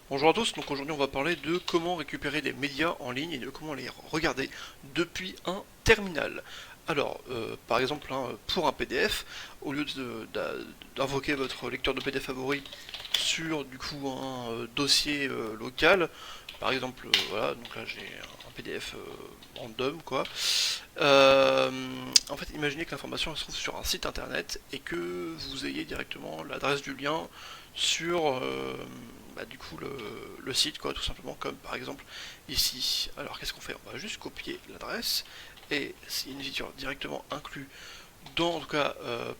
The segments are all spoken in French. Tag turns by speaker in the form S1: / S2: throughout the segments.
S1: Bonjour à tous, donc aujourd'hui on va parler de comment récupérer des médias en ligne et de comment les regarder depuis un terminal. Alors, par exemple, hein, pour un PDF, au lieu d'invoquer votre lecteur de PDF favori sur du coup un dossier local, par exemple, voilà, donc là j'ai un PDF random quoi. Euh, En fait, imaginez que l'information se trouve sur un site internet et que vous ayez directement l'adresse du lien sur du coup le site quoi, tout simplement, comme par exemple ici. Alors qu'est-ce qu'on fait? On va juste copier l'adresse et c'est une feature directement inclue dans en tout cas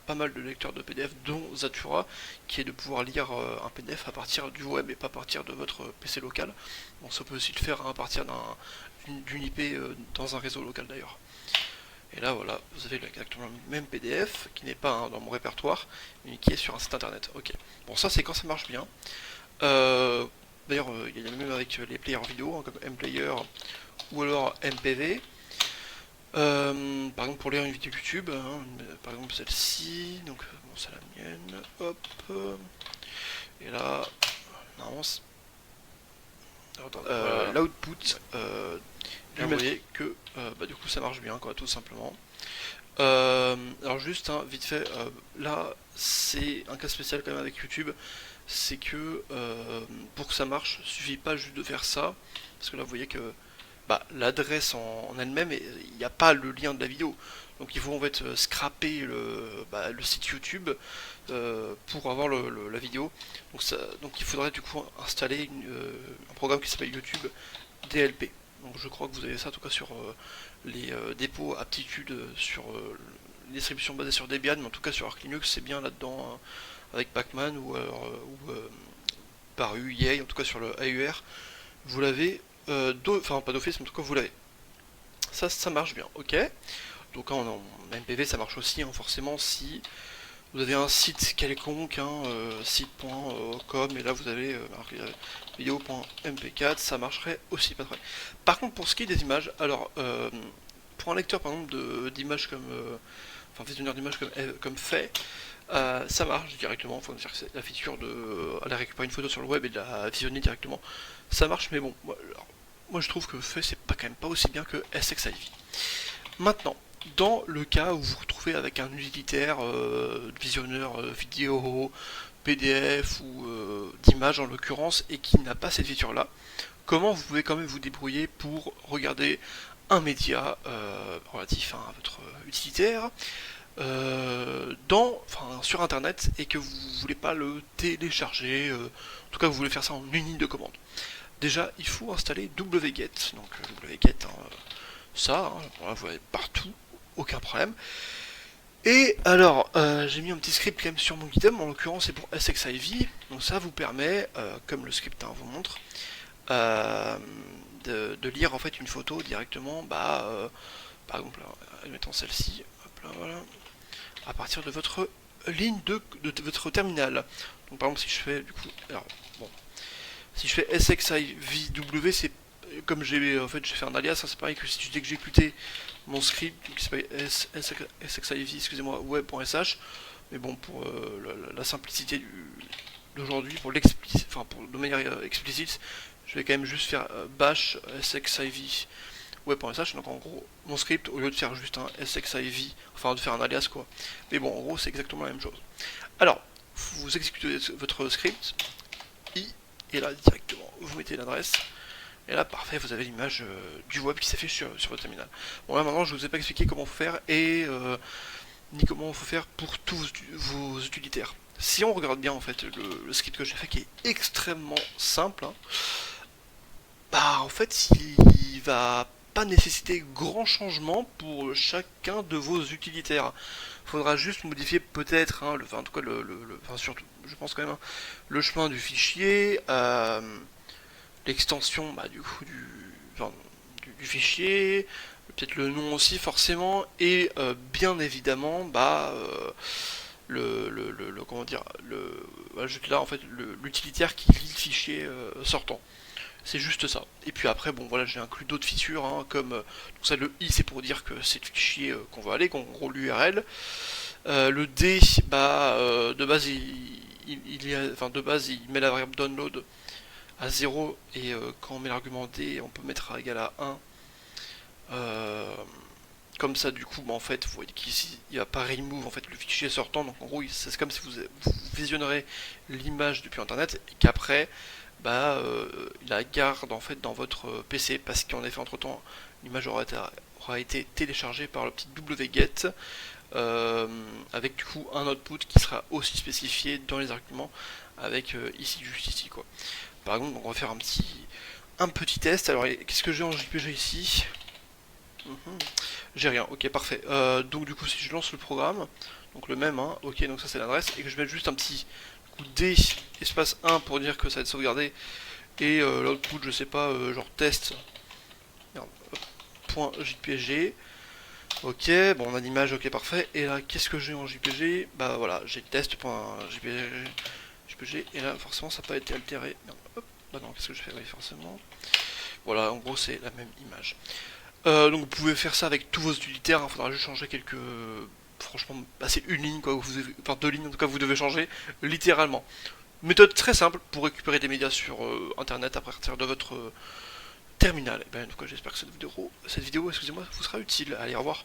S1: pas mal de lecteurs de PDF dont Zatura, qui est de pouvoir lire un PDF à partir du web et pas à partir de votre PC local. Bon, ça peut aussi le faire à partir d'une IP dans un réseau local d'ailleurs. Et là voilà, vous avez exactement le même PDF qui n'est pas dans mon répertoire, mais qui est sur un site internet. Ok. Bon, ça c'est quand ça marche bien. Euh, D'ailleurs, il y a même avec les players vidéo, hein, comme MPlayer ou alors MPV. Par exemple, pour lire une vidéo YouTube, hein, par exemple celle-ci, donc bon, c'est la mienne, hop, et là, normalement,
S2: Voilà.
S1: l'output,
S2: Ouais.
S1: là vous
S2: Lui mettre.
S1: voyez que du coup ça marche bien, quoi, tout simplement. Alors juste, hein, vite fait, là c'est un cas spécial quand même avec YouTube, c'est que pour que ça marche, il suffit pas juste de faire ça, parce que là vous voyez que l'adresse en elle-même, il n'y a pas le lien de la vidéo. Donc il faut en fait scraper le site YouTube pour avoir la vidéo. Donc il faudrait du coup installer un programme qui s'appelle YouTube DLP. Donc je crois que vous avez ça en tout cas sur les dépôts aptitudes sur les distributions basées sur Debian, mais en tout cas sur Arch Linux c'est bien là-dedans hein, avec Pacman ou par UEA, en tout cas sur le AUR. Vous l'avez, enfin pas d'office, mais en tout cas vous l'avez. Ça marche bien, ok. Donc en MPV ça marche aussi, hein, forcément si vous avez un site quelconque, hein, site.com, et là vous avez vidéo.mp4, ça marcherait aussi, pas de problème. Par contre pour ce qui est des images, alors pour un lecteur par exemple d'images comme enfin visionneur d'images comme fait, ça marche directement, faut dire que c'est la feature de aller récupérer une photo sur le web et de la visionner directement, ça marche, mais bon, moi je trouve que fait c'est pas quand même pas aussi bien que SXIV. Maintenant, dans le cas où vous vous retrouvez avec un utilitaire visionneur vidéo, PDF ou d'image en l'occurrence et qui n'a pas cette feature là, comment vous pouvez quand même vous débrouiller pour regarder un média relatif à votre utilitaire sur internet et que vous ne voulez pas le télécharger, en tout cas vous voulez faire ça en une ligne de commande. Déjà, il faut installer wget, donc wget, hein, ça, hein, voilà, vous l'avez partout, aucun problème. Et alors, j'ai mis un petit script quand même sur mon GitHub, en l'occurrence c'est pour SXIV, donc ça vous permet, comme le script hein, vous montre, euh, de lire en fait une photo directement, par exemple, admettons celle-ci, hop là, voilà, à partir de votre ligne de votre terminal. Donc par exemple si je fais du coup, alors bon, si je fais SXIVW, c'est comme j'ai fait un alias, hein, c'est pareil que si j'ai exécuté mon script qui s'appelle SXIV, excusez-moi, web.sh, mais bon pour la simplicité d'aujourd'hui, de manière explicite, je vais quand même juste faire bash SXIV web.sh, donc en gros mon script au lieu de faire juste un SXIV, enfin de faire un alias quoi. Mais bon en gros c'est exactement la même chose. Alors vous exécutez votre script, et là directement vous mettez l'adresse, et là parfait vous avez l'image du web qui s'affiche sur votre terminal. Bon là maintenant je vous ai pas expliqué comment faire et ni comment il faut faire pour tous vos utilitaires. Si on regarde bien en fait le script que j'ai fait qui est extrêmement simple, hein, en fait il va pas nécessiter grand changement pour chacun de vos utilitaires. Il faudra juste modifier peut-être, hein, en tout cas enfin surtout, je pense quand même, hein, le chemin du fichier, l'extension du coup du fichier, peut-être le nom aussi forcément, et bien évidemment comment dire juste là en fait l'utilitaire qui lit le fichier sortant. C'est juste ça. Et puis après, bon voilà, j'ai inclus d'autres features, hein, comme donc ça le i c'est pour dire que c'est le fichier qu'on va aller, qu'on gros l'URL. Le d, de base il met la variable download à 0 et quand on met l'argument D, on peut mettre à égal à 1. Comme ça, du coup, bah, en fait, vous voyez qu'ici, il va pas remove en fait le fichier sortant. Donc en gros, c'est comme si vous visionnerez l'image depuis Internet et qu'après, bah, il la garde en fait dans votre PC parce qu'en effet, entre temps, l'image aura été téléchargée par le petit wget. Avec du coup un output qui sera aussi spécifié dans les arguments avec ici juste ici quoi. Par exemple, donc on va faire un petit test. Alors qu'est-ce que j'ai en JPG ici? J'ai rien, ok parfait. Donc du coup si je lance le programme, donc le même, hein, ok donc ça c'est l'adresse, et que je mets juste un petit coup D espace 1 pour dire que ça va être sauvegardé, et l'output je sais pas, genre test, merde, point .jpg. Ok, bon on a l'image, ok parfait, et là qu'est-ce que j'ai en JPG? Bah voilà, j'ai test.jpg, et là forcément ça n'a pas été altéré. Merde, hop, bah non, qu'est-ce que je fais? Oui, forcément. Voilà, en gros c'est la même image. Donc vous pouvez faire ça avec tous vos utilitaires, il faudra juste changer quelques... franchement, bah c'est une ligne, quoi, enfin 2 lignes en tout cas, vous devez changer littéralement. Méthode très simple pour récupérer des médias sur internet à partir de votre terminal. Et ben, en tout cas, j'espère que cette vidéo, excusez-moi, vous sera utile. Allez, au revoir.